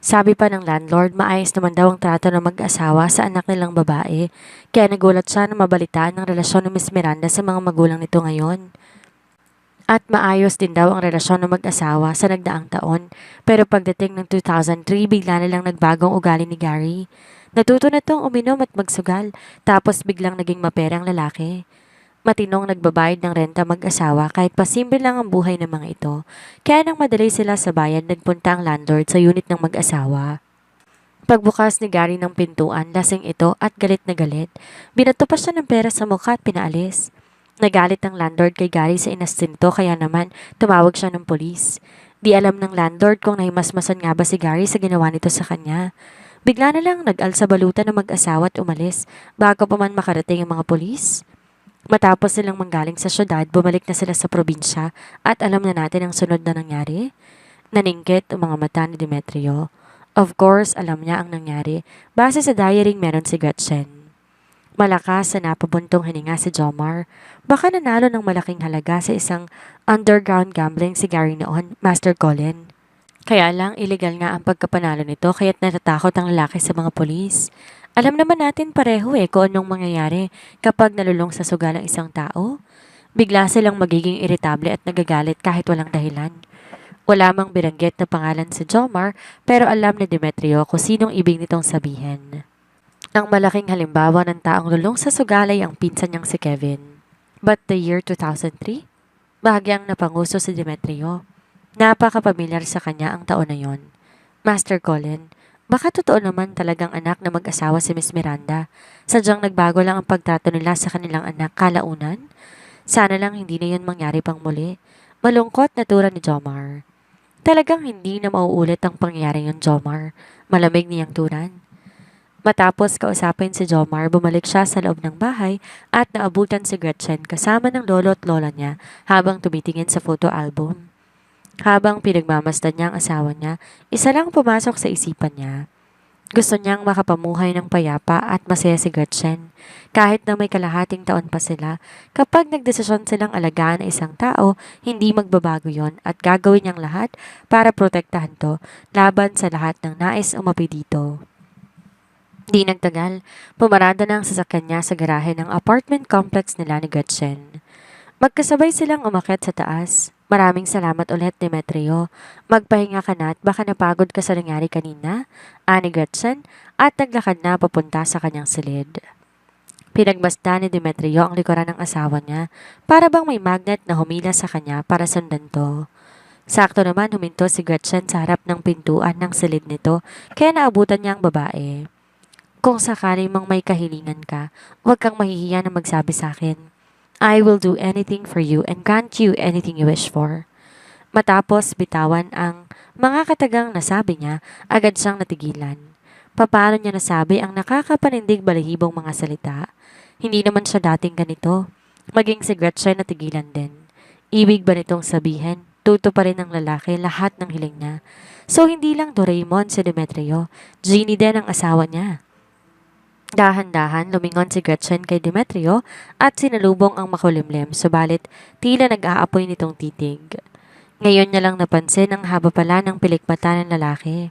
Sabi pa ng landlord, maayos naman daw ang trato ng mag-asawa sa anak nilang babae. Kaya nagulat siya na mabalitaan ng relasyon ni Miss Miranda sa mga magulang nito ngayon. At maayos din daw ang relasyon ng mag-asawa sa nagdaang taon. Pero pagdating ng 2003, bigla na lang nagbagong ugali ni Gary. Natuto na tong uminom at magsugal, tapos biglang naging maperang lalaki. Matinong nagbabayad ng renta mag-asawa kahit pasimple lang ang buhay ng mga ito. Kaya nang madali sila sa bayan, nagpunta ang landlord sa unit ng mag-asawa. Pagbukas ni Gary ng pintuan, lasing ito at galit na galit. Binato pa siya ng pera sa mukha at pinaalis. Nagalit ang landlord kay Gary sa inastinto kaya naman tumawag siya ng polis. Di alam ng landlord kung nahimasmasan nga ba si Gary sa ginawa nito sa kanya. Bigla na lang nag-alsa balutan ng mag-asawa at umalis bago pa man makarating ang mga polis. Matapos silang manggaling sa syudad, bumalik na sila sa probinsya at alam na natin ang sunod na nangyari. Naningkit ang mga mata ni Demetrio. Of course, alam niya ang nangyari base sa diaryng meron si Gretchen. Malakas sa napabuntong hininga si Jomar. Baka nanalo ng malaking halaga sa isang underground gambling si Gary noon, Master Colin. Kaya lang, illegal nga ang pagkapanalo nito kaya't natatakot ang lalaki sa mga polis. Alam naman natin pareho kung anong mangyayari kapag nalulong sa sugal ang isang tao. Bigla silang magiging iritable at nagagalit kahit walang dahilan. Wala mang biranggit na pangalan si Jomar pero alam ni Demetrio kung sinong ibig nitong sabihin. Ang malaking halimbawa ng taong lulong sa sugal ay ang pinsan niyang si Kevin. But the year 2003? Bahagyang napanguso si Demetrio. Napaka-pamilyar sa kanya ang taon na yon. Master Colin, baka totoo naman talagang anak na mag-asawa si Miss Miranda. Sadyang nagbago lang ang pagtrato nila sa kanilang anak kalaunan. Sana lang hindi na yun mangyari pang muli. Malungkot na tura ni Jomar. Talagang hindi na mauulit ang pangyayari ng Jomar. Malamig niyang turan. Matapos kausapin si Jomar, bumalik siya sa loob ng bahay at naabutan si Gretchen kasama ng lolo at lola niya habang tumitingin sa photo album. Habang pinagmamasdan niya ang asawa niya, isa lang pumasok sa isipan niya. Gusto niyang makapamuhay ng payapa at masaya si Gretchen. Kahit na may kalahating taon pa sila, kapag nagdesisyon silang alagaan ang isang tao, hindi magbabago yon at gagawin niyang lahat para protektahan to laban sa lahat ng nais umapi dito. Di nagtagal, pumarada na ang sasakyan niya sa garahe ng apartment complex nila ni Gretchen. Magkasabay silang umakyat sa taas. Maraming salamat ulit, Demetrio. Magpahinga ka na at baka napagod ka sa nangyari kanina, ani Gretchen, at naglakad na papunta sa kanyang silid. Pinagbasta ni Demetrio ang likuran ng asawa niya para bang may magnet na humila sa kanya para sundan to. Sakto naman huminto si Gretchen sa harap ng pintuan ng silid nito kaya naabutan niya ang babae. Kung sakali mang may kahilingan ka, huwag kang mahihiya na magsabi sa akin. I will do anything for you and grant you anything you wish for. Matapos bitawan ang mga katagang nasabi niya, agad siyang natigilan. Paano niya nasabi ang nakakapanindig balahibong mga salita? Hindi naman siya dating ganito. Maging si Gretchen natigilan din. Ibig ba nitong sabihin, tuto pa rin ng lalaki lahat ng hiling niya? So hindi lang Doraemon si Demetrio, Genie din ang asawa niya. Dahan-dahan lumingon si Gretchen kay Demetrio at sinalubong ang makulimlim, subalit tila nag-aapoy nitong titig. Ngayon niya lang napansin ang haba pala ng pilikmata ng lalaki.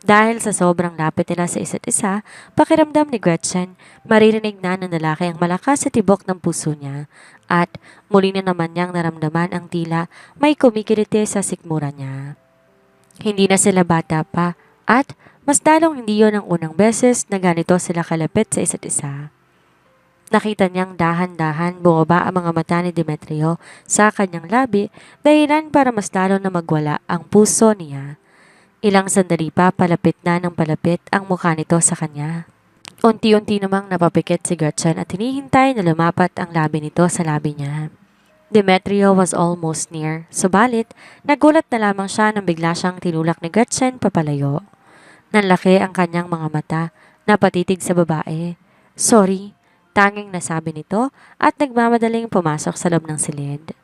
Dahil sa sobrang lapit nila sa isa't isa, pakiramdam ni Gretchen, maririnig na ng lalaki ang malakas sa tibok ng puso niya at muli na naman niyang naramdaman ang tila may kumikiriti sa sikmura niya. Hindi na sila bata pa at mas dalong hindi yon ang unang beses na ganito sila kalapit sa isa't isa. Nakita niyang dahan-dahan bumaba ang mga mata ni Demetrio sa kanyang labi dahilan para mas lalo na magwala ang puso niya. Ilang sandali pa palapit na ng palapit ang mukha nito sa kanya. Unti-unti namang napapikit si Gretchen at hinihintay na lumapat ang labi nito sa labi niya. Demetrio was almost near, subalit nagulat na lamang siya nang bigla siyang tinulak ni Gretchen papalayo. Nanlaki ang kanyang mga mata, napatitig sa babae. Sorry, tanging nasabi nito at nagmamadaling pumasok sa loob ng silid.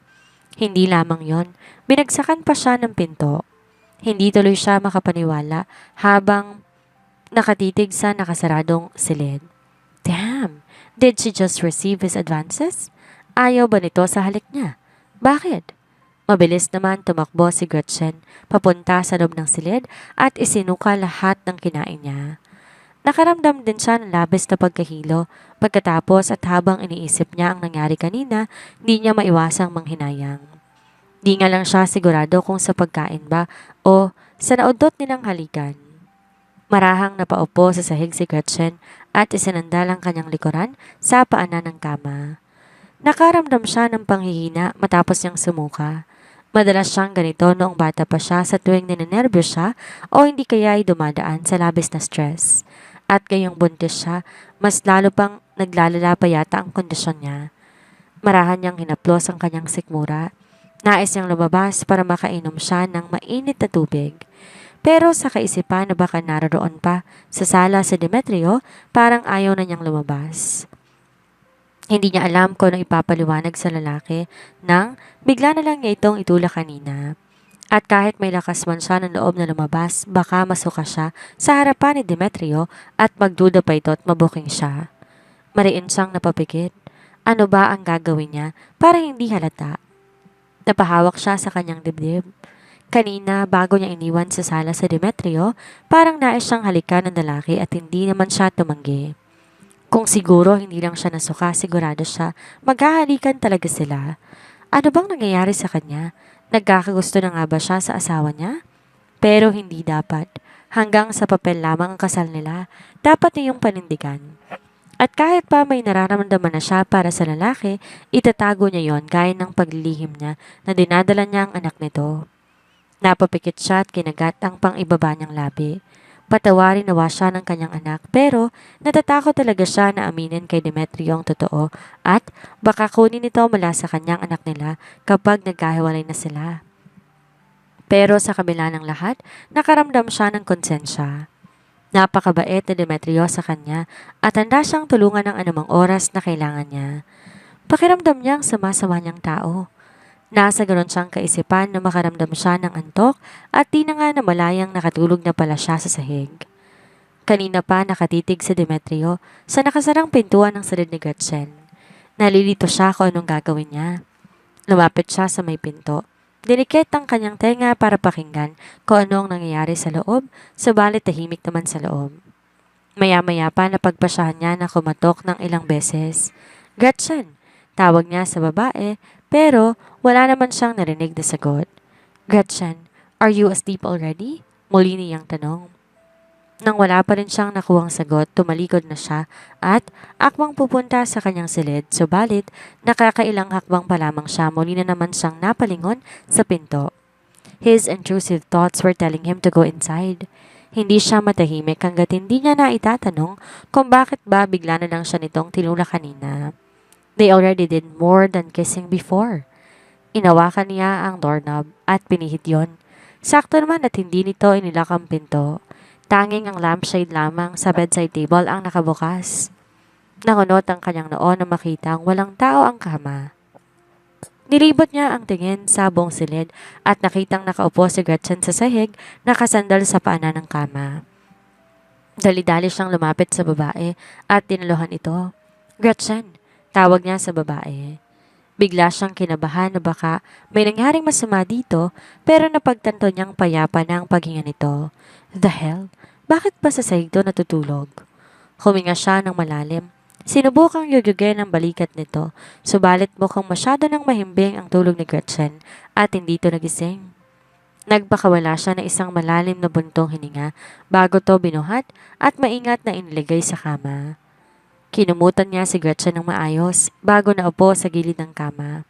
Hindi lamang yon, binagsakan pa siya ng pinto. Hindi tuloy siya makapaniwala habang nakatitig sa nakasaradong silid. Damn, did she just receive his advances? Ayaw ba nito sa halik niya? Bakit? Mabilis naman tumakbo si Gretchen papunta sa loob ng silid at isinuka lahat ng kinain niya. Nakaramdam din siya ng labis na pagkahilo pagkatapos at habang iniisip niya ang nangyari kanina, di niya maiwasang manghinayang. Di nga lang siya sigurado kung sa pagkain ba o sa naudot nilang halikan. Marahang napaupo sa sahig si Gretchen at isinandal ang kanyang likuran sa paanan ng kama. Nakaramdam siya ng panghihina matapos niyang sumuka. Madalas siyang ganito noong bata pa siya sa tuwing ninenervyos siya o hindi kaya ay dumadaan sa labis na stress. At ngayong buntis siya, mas lalo pang naglalala pa yata ang kondisyon niya. Marahan niyang hinaplos ang kanyang sikmura. Nais niyang lumabas para makainom siya ng mainit na tubig. Pero sa kaisipan na baka naroon pa sa sala si Demetrio, parang ayaw na niyang lumabas. Hindi niya alam kung anong ipapaliwanag sa lalaki nang bigla na lang niya itong itulak kanina. At kahit may lakas man siya ng loob na lumabas, baka masuka siya sa harapan ni Demetrio at magduda pa ito at mabuking siya. Mariin siyang napapikit. Ano ba ang gagawin niya para hindi halata? Napahawak siya sa kanyang dibdib. Kanina, bago niya iniwan sa sala si Demetrio, parang nais siyang halikan ng lalaki at hindi naman siya tumanggi. Kung siguro hindi lang siya nasuka, sigurado siya maghahalikan talaga sila. Ano bang nangyayari sa kanya? Nagkakagusto na nga ba siya sa asawa niya? Pero hindi dapat. Hanggang sa papel lamang ang kasal nila, dapat niyong panindigan. At kahit pa may nararamdaman na siya para sa lalaki, itatago niya yon gaya ng paglilihim niya na dinadala niya ang anak nito. Napapikit siya at kinagat ang pang-ibaba niyang labi. Patawarin nawa siya ng kanyang anak pero natatakot talaga siya na aminin kay Demetrio ang totoo at baka kunin ito mula sa kanyang anak nila kapag nagkahiwalay na sila. Pero sa kabila ng lahat, nakaramdam siya ng konsensya. Napakabait ni Demetrio sa kanya at handa siyang tulungan ng anumang oras na kailangan niya. Pakiramdam niyang sama-sama niyang tao. Nasa ganon siyang kaisipan na makaramdam siya ng antok at di na nga namalayang nakatulog na pala siya sa sahig. Kanina pa nakatitig si Demetrio sa nakasarang pintuan ng silid ni Gretchen. Nalilito siya kung anong gagawin niya. Lumapit siya sa may pinto. Dinikit ang kanyang tenga para pakinggan kung ano ang nangyayari sa loob, subalit tahimik naman sa loob. Maya-maya pa napagpasyahan niya na kumatok ng ilang beses. Gretchen! Tawag niya sa babae pero wala naman siyang narinig na sagot. Gretchen, are you asleep already? Muli niyang tanong. Nang wala pa rin siyang nakuhang sagot, tumalikod na siya at akmang pupunta sa kanyang silid, subalit nakakailang hakbang pa lamang siya, muli na naman siyang napalingon sa pinto. His intrusive thoughts were telling him to go inside. Hindi siya matahimik hanggat hindi niya na itatanong kung bakit ba bigla na lang siya nitong tinulak kanina. They already did more than kissing before. Inawakan niya ang doorknob at pinihit yon. Sakto naman at hindi nito inilak ang pinto. Tanging ang lampshade lamang sa bedside table ang nakabukas. Nakunot ang kanyang noo na makitang walang tao ang kama. Nilibot niya ang tingin sa buong silid at nakitang nakaupo si Gretchen sa sahig, nakasandal sa paanan ng kama. Dali-dali siyang lumapit sa babae at tinaluhan ito. Gretchen! Tawag niya sa babae. Bigla siyang kinabahan na baka may nangyaring masama dito pero napagtanto niyang payapa na ang paghinga nito. The hell? Bakit ba sa sahig to natutulog? Huminga siya ng malalim. Sinubukang yugugin ang balikat nito, subalit mukhang masyado nang mahimbing ang tulog ni Gretchen at hindi ito nagising. Nagpakawala siya ng isang malalim na buntong hininga bago to binuhat at maingat na iniligay sa kama. Kinumutan niya si Gretchen ng maayos bago naupo sa gilid ng kama.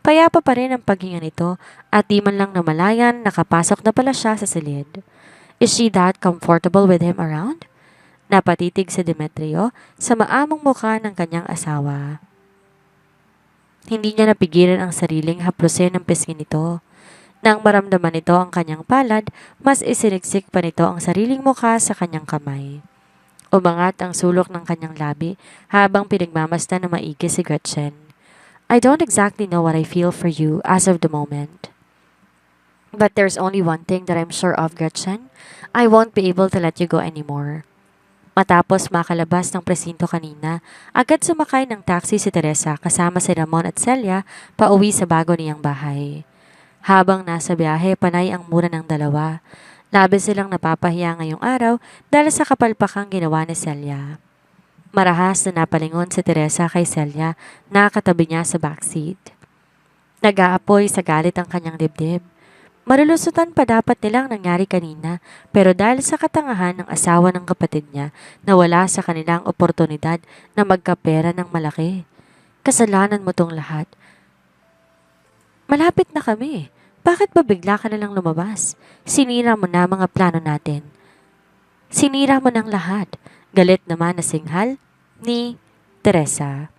Payapa pa rin ang paghinga nito at di man lang namalayan nakapasok na pala siya sa silid. Is she that comfortable with him around? Napatitig si Demetrio sa maamong mukha ng kanyang asawa. Hindi niya napigilan ang sariling haplusin ng pisngi nito. Nang maramdaman nito ang kanyang palad, mas isiniksik pa nito ang sariling mukha sa kanyang kamay. Umangat ang sulok ng kanyang labi habang pinagmamasdan na maigi si Gretchen. I don't exactly know what I feel for you as of the moment. But there's only one thing that I'm sure of, Gretchen. I won't be able to let you go anymore. Matapos makalabas ng presinto kanina, agad sumakay ng taxi si Teresa kasama si Ramon at Celia pauwi sa bago niyang bahay. Habang nasa biyahe, panay ang mura ng dalawa. Labis silang napapahiya ngayong araw dahil sa kapalpakang ginawa ni Celia. Marahas na napalingon si Teresa kay Celia na katabi niya sa backseat. Nag-aapoy sa galit ang kanyang dibdib. Malulusutan pa dapat nilang nangyari kanina pero dahil sa katangahan ng asawa ng kapatid niya nawala sa kanilang oportunidad na magkapera ng malaki. Kasalanan mo tong lahat. Malapit na kami. Bakit ba bigla ka nalang lumabas? Sinira mo na mga plano natin. Sinira mo ng lahat. Galit naman na singhal ni Teresa.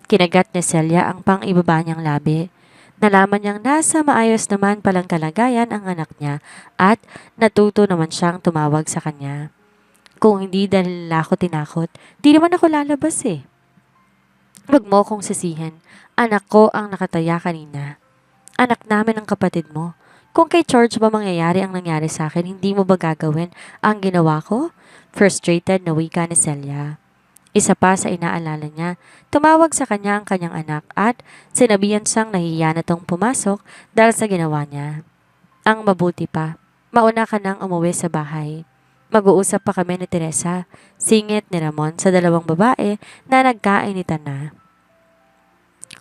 Kinagat ni Celia ang pang-ibaba niyang labi. Nalaman niyang nasa maayos naman palang kalagayan ang anak niya at natuto naman siyang tumawag sa kanya. Kung hindi dahil nila ako tinakot, di naman ako lalabas eh. Huwag mo kong sisihin. Anak ko ang nakataya kanina. Anak namin ang kapatid mo. Kung kay George ba mangyayari ang nangyari sa akin, hindi mo ba gagawin ang ginawa ko? Frustrated na wika ni Celia. Isa pa sa inaalala niya, tumawag sa kanya ang kanyang anak at sinabihan siyang nahihiya na tong pumasok dahil sa ginawa niya. Ang mabuti pa, mauna ka nang umuwi sa bahay. Mag-uusap pa kami ni Teresa, singit ni Ramon sa dalawang babae na nagkainitan na.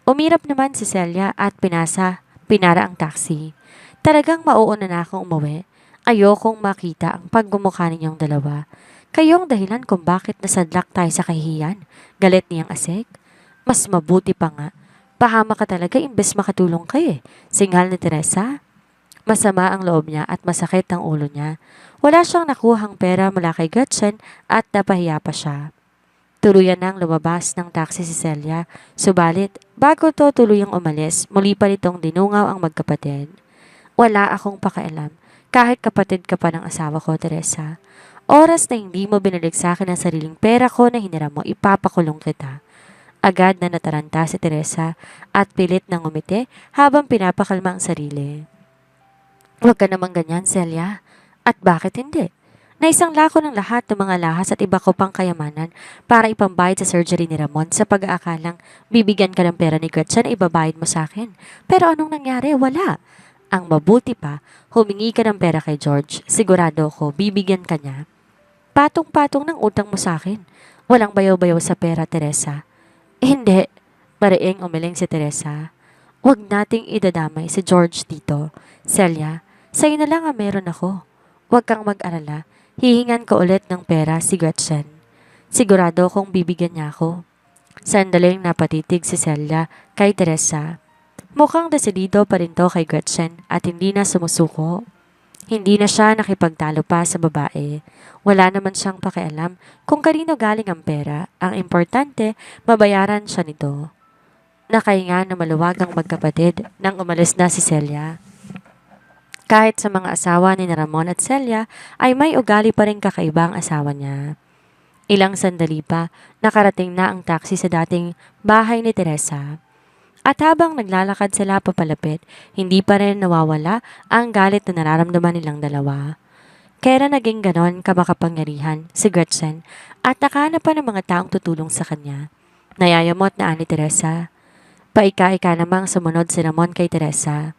Umirap naman si Celia at pinara ang taxi. Talagang mauuna na akong umuwi. Ayokong makita ang paggumukha ninyong dalawa. Kayong dahilan kung bakit nasadlak tayo sa kahihiyan. Galit niyang asik. Mas mabuti pa nga. Pahama ka talaga imbes makatulong ka eh. Singhal ni Teresa. Masama ang loob niya at masakit ang ulo niya. Wala siyang nakuhang pera mula kay Gretchen at napahiya pa siya. Tuluyan nang lumabas ng taxi si Celia. Subalit, bago to tuluyang umalis, muli pa nitong dinungaw ang magkapatid. Wala akong pakialam. Kahit kapatid ka pa ng asawa ko, Teresa. Oras na hindi mo binalik sa akin ang sariling pera ko na hiniram mo, ipapakulong kita. Agad na nataranta si Teresa at pilit nang umiti habang pinapakalma ang sarili. Huwag ka namang ganyan, Celia. At bakit hindi? Naisangla ko ng lahat ng mga lahas at iba ko pang kayamanan para ipambayad sa surgery ni Ramon sa pag-aakalang bibigyan ka ng pera ni Gretchen na ibabayad mo sa akin. Pero anong nangyari? Wala. Ang mabuti pa, humingi ka ng pera kay George. Sigurado ko, bibigyan ka niya. Patong-patong ng utang mo sa akin. Walang bayaw-bayaw sa pera, Teresa. Hindi. Mariing umiling si Teresa. Huwag nating idadamay si George dito. Celia, sa'yo na lang ang meron ako. Huwag kang mag-alala. Hihingan ko ulit ng pera si Gretchen. Sigurado kong bibigyan niya ako. Sandaling napatitig si Celia kay Teresa. Mukhang desidido pa rin to kay Gretchen at hindi na sumusuko. Hindi na siya nakipagtalo pa sa babae. Wala naman siyang pakialam kung kanino galing ang pera. Ang importante, mabayaran siya nito. Nakahinga na maluwag ang magkapatid nang umalis na si Celia. Kahit sa mga asawa ni Ramon at Celia ay may ugali pa rin kakaiba ang asawa niya. Ilang sandali pa, nakarating na ang taxi sa dating bahay ni Teresa. At habang naglalakad sila papalapit, hindi pa rin nawawala ang galit na nararamdaman nilang dalawa. Kaya naging ganon kamakapangyarihan si Gretchen at nakahanap pa ng mga taong tutulong sa kanya. Nayayamot na ani Teresa. Paika-ika namang sumunod si Ramon kay Teresa.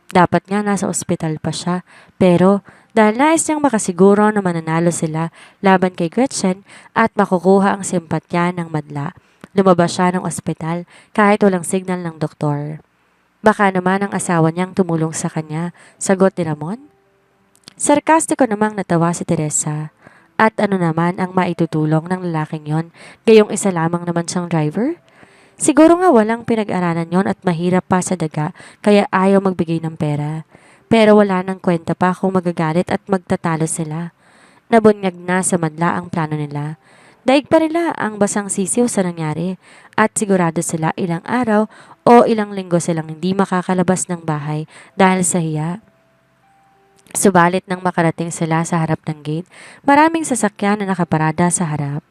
Dapat nga nasa ospital pa siya, pero dahil nais niyang makasiguro na mananalo sila laban kay Gretchen at makukuha ang simpatya ng madla, lumabas siya ng ospital kahit walang signal ng doktor. Baka naman ang asawa niyang tumulong sa kanya, sagot ni Ramon. Sarkastiko namang natawa si Teresa. At ano naman ang maitutulong ng lalaking yon, gayong isa lamang naman siyang driver? Siguro nga walang pinag-aralan yon at mahirap pa sa daga kaya ayaw magbigay ng pera. Pero wala nang kwenta pa kung magagalit at magtatalo sila. Nabunyag na sa madla ang plano nila. Daig pa nila ang basang sisiw sa nangyari at sigurado sila ilang araw o ilang linggo silang hindi makakalabas ng bahay dahil sa hiya. Subalit nang makarating sila sa harap ng gate, maraming sasakyan na nakaparada sa harap.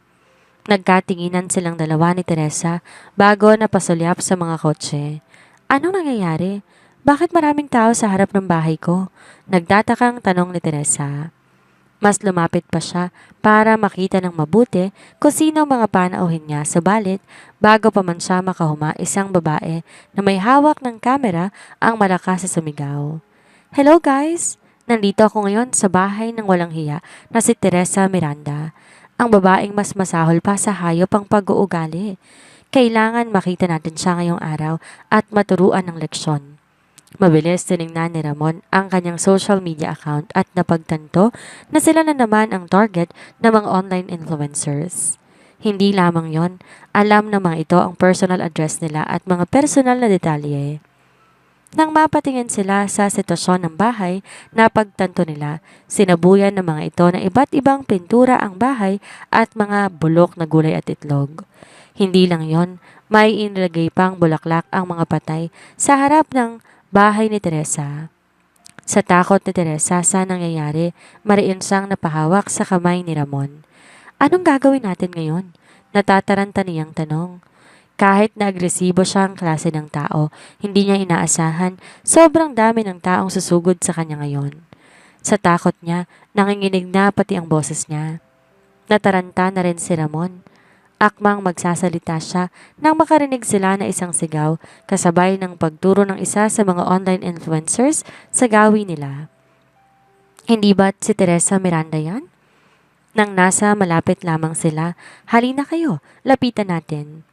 Nagkatinginan silang dalawa ni Teresa bago napasulyap sa mga kotse. Anong nangyayari? Bakit maraming tao sa harap ng bahay ko? Nagtatakang tanong ni Teresa. Mas lumapit pa siya para makita ng mabuti kung sino ang mga panauhin niya. Subalit, bago pa man siya makahuma, isang babae na may hawak ng kamera ang malakas sa sumigaw. Hello guys! Nandito ako ngayon sa bahay ng walang hiya na si Teresa Miranda. Ang babaeng mas masahol pa sa hayop ang pag-uugali. Kailangan makita natin siya ngayong araw at maturuan ng leksyon. Mabilis tiningnan ni Ramon ang kanyang social media account at napagtanto na sila na naman ang target ng mga online influencers. Hindi lamang yon, alam ng mga ito ang personal address nila at mga personal na detalye. Nang mapatingin sila sa sitwasyon ng bahay, napagtanto nila, sinabuyan ng mga ito na iba't ibang pintura ang bahay at mga bulok na gulay at itlog. Hindi lang yon, may inilagay pang bulaklak ang mga patay sa harap ng bahay ni Teresa. Sa takot ni Teresa sa nangyayari, mariin siyang napahawak sa kamay ni Ramon. Anong gagawin natin ngayon? Natataranta niyang tanong. Kahit na agresibo siyang klase ng tao, hindi niya inaasahan sobrang dami ng taong susugod sa kanya ngayon. Sa takot niya, nanginginig na pati ang boses niya. Nataranta na rin si Ramon. Akmang magsasalita siya nang makarinig sila na isang sigaw kasabay ng pagturo ng isa sa mga online influencers sa gawi nila. Hindi ba't si Teresa Miranda yan? Nang nasa malapit lamang sila, halina kayo, lapitan natin.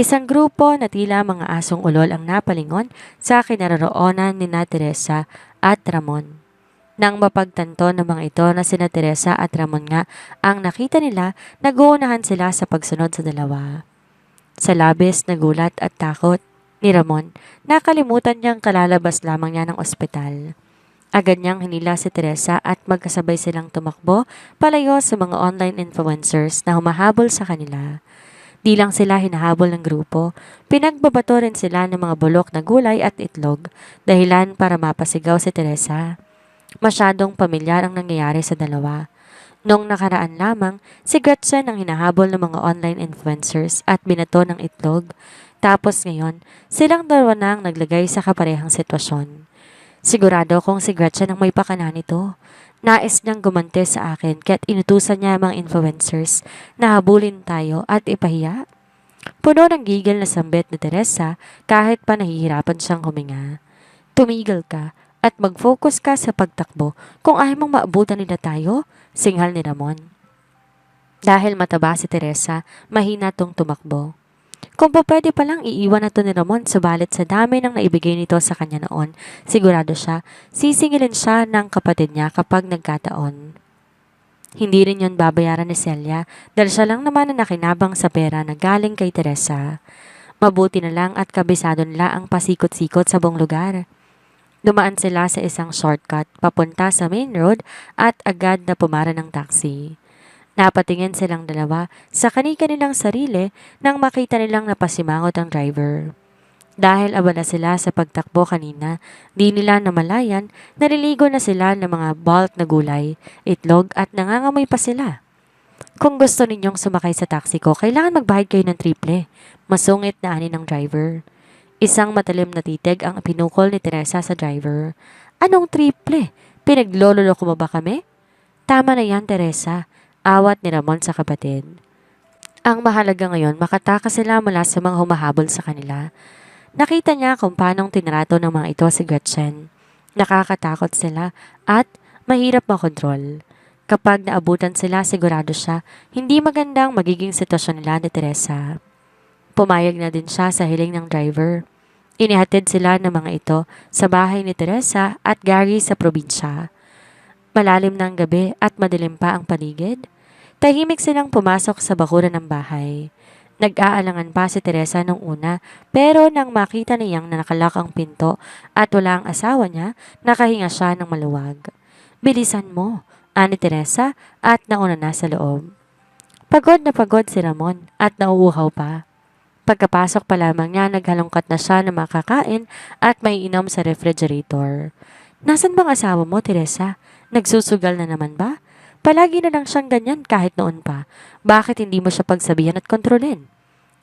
Isang grupo na tila mga asong ulol ang napalingon sa kinaroroonan ni na Teresa at Ramon. Nang mapagtanto ng mga ito na sina Teresa at Ramon nga ang nakita nila, naguunahan sila sa pagsunod sa dalawa. Sa labis na gulat at takot ni Ramon, nakalimutan niyang kalalabas lamang niya ng ospital. Agad niyang hinila si Teresa at magkasabay silang tumakbo palayo sa mga online influencers na humahabol sa kanila. Di lang sila hinahabol ng grupo, pinagbabato rin sila ng mga bulok na gulay at itlog, dahilan para mapasigaw si Teresa. Masyadong pamilyar ang nangyayari sa dalawa. Noong nakaraan lamang, si Gretchen ang hinahabol ng mga online influencers at binato ng itlog. Tapos ngayon, silang dalawa na ang naglagay sa kaparehang sitwasyon. Sigurado kong si Gretchen ang may pakana nito. Nais niyang gumante sa akin kaya't inutusan niya ang mga influencers na habulin tayo at ipahiya. Puno ng gigil na sambit ni Teresa kahit pa nahihirapan siyang huminga. Tumigil ka at mag-focus ka sa pagtakbo kung ayaw mong maabutan nila tayo, singhal ni Ramon. Dahil mataba si Teresa, mahina tong tumakbo. Kung pa pwede palang iiwan na to ni Ramon subalit sa dami ng naibigay nito sa kanya noon, sigurado siya, sisingilin siya ng kapatid niya kapag nagkataon. Hindi rin yon babayaran ni Celia dahil siya lang naman ang nakinabang sa pera na galing kay Teresa. Mabuti na lang at kabisado nila ang pasikot-sikot sa buong lugar. Dumaan sila sa isang shortcut papunta sa main road at agad na pumara ng taxi. Napatingin silang dalawa sa kani-kanilang sarili nang makita nilang napasimangot ang driver. Dahil abala sila sa pagtakbo kanina, di nila namalayan, naliligo na sila ng mga bulk na gulay, itlog at nangangamoy pa sila. Kung gusto ninyong sumakay sa taxi ko, kailangan magbayad kayo ng triple. Masungit na ani ng driver. Isang matalim na titig ang pinukol ni Teresa sa driver. Anong triple? Pinaglololoko mo ba kami? Tama na yan, Teresa. Awat ni Ramon sa kapatid. Ang mahalaga ngayon, makatakas sila mula sa mga humahabol sa kanila. Nakita niya kung paanong tinrato ng mga ito si Gretchen. Nakakatakot sila at mahirap makontrol. Kapag naabutan sila, sigurado siya, hindi magandang magiging sitwasyon nila ni Teresa. Pumayag na din siya sa hiling ng driver. Inihatid sila ng mga ito sa bahay ni Teresa at Gary sa probinsya. Malalim na ang gabi at madilim pa ang paligid. Tahimik silang pumasok sa bakuran ng bahay. Nag-aalangan pa si Teresa nung una pero nang makita niyang nakalak ang pinto at wala ang asawa niya, nakahinga siya ng maluwag. Bilisan mo, ani Teresa at nauna na sa loob. Pagod na pagod si Ramon at nauuhaw pa. Pagkapasok pa lamang niya, naghalongkat na siya na makakain at may inom sa refrigerator. Nasaan bang asawa mo, Teresa? Nagsusugal na naman ba? Palagi na lang siyang ganyan kahit noon pa. Bakit hindi mo siya pagsabihan at kontrolin?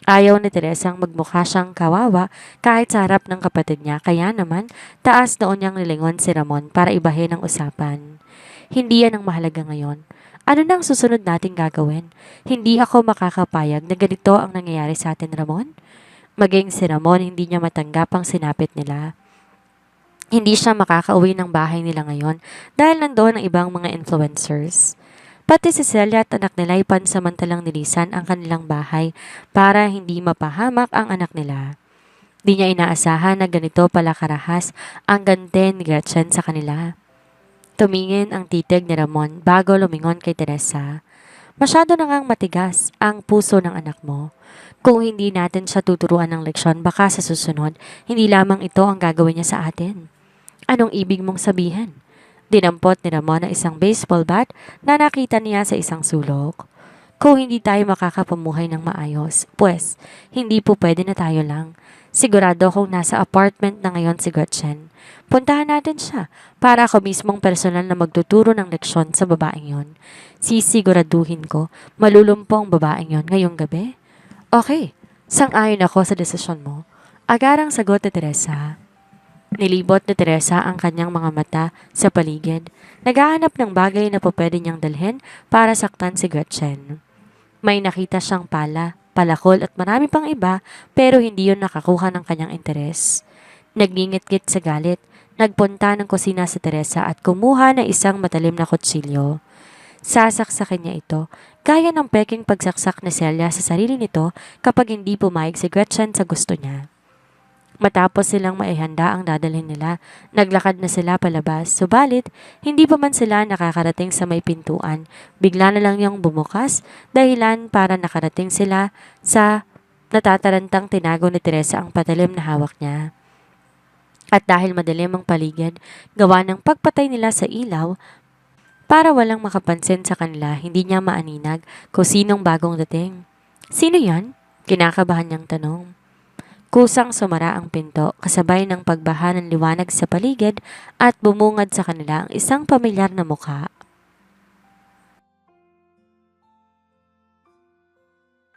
Ayaw ni Teresa ang magmukha siyang kawawa kahit sa harap ng kapatid niya, kaya naman taas noon niyang nilingon si Ramon para ibahin ang usapan. Hindi yan ang mahalaga ngayon. Ano nang susunod nating gagawin? Hindi ako makakapayag na ganito ang nangyayari sa atin, Ramon. Maging si Ramon, hindi niya matanggap ang sinapit nila. Hindi siya makakauwi ng bahay nila ngayon dahil nandoon ang ibang mga influencers. Pati si Celia at anak nila ay pansamantalang nilisan ang kanilang bahay para hindi mapahamak ang anak nila. Di niya inaasahan na ganito pala karahas ang gante ni Gretchen sa kanila. Tumingin ang titig ni Ramon bago lumingon kay Teresa. Masyado na ngang matigas ang puso ng anak mo. Kung hindi natin siya tuturuan ng leksyon, baka sa susunod, hindi lamang ito ang gagawin niya sa atin. Anong ibig mong sabihin? Dinampot ni Ramon ang isang baseball bat na nakita niya sa isang sulok. Kung hindi tayo makakapamuhay ng maayos, pues, hindi po pwede na tayo lang. Sigurado kung nasa apartment na ngayon si Gretchen. Puntahan natin siya para ako mismong personal na magtuturo ng leksyon sa babaeng yon. Sisiguraduhin ko malulumpo ang babaeng yon ngayong gabi. Okay, sang-ayon ako sa desisyon mo. Agarang sagot ni Teresa. Nilibot ni Teresa ang kanyang mga mata sa paligid. Naghahanap ng bagay na pwede niyang dalhin para saktan si Gretchen. May nakita siyang pala, palakol at marami pang iba pero hindi yun nakakuha ng kanyang interes. Nagngingit-ngit sa galit, nagpunta ng kusina si Teresa at kumuha ng isang matalim na kutsilyo. Sasaksakin niya ito, gaya ng peking pagsaksak ni Celia sa sarili nito kapag hindi pumayag si Gretchen sa gusto niya. Matapos silang maihanda ang dadalhin nila, naglakad na sila palabas, subalit hindi pa man sila nakakarating sa may pintuan. Bigla na lang niyang bumukas, dahilan para nakarating sila sa natatarantang tinago ni Teresa ang patalim na hawak niya. At dahil madilim ang paligid, gawa ng pagpatay nila sa ilaw, para walang makapansin sa kanila, hindi niya maaninag kung sinong bagong dating. Sino yan? Kinakabahan niyang tanong. Kusang sumara ang pinto kasabay ng pagbaha ng liwanag sa paligid at bumungad sa kanila ang isang pamilyar na mukha.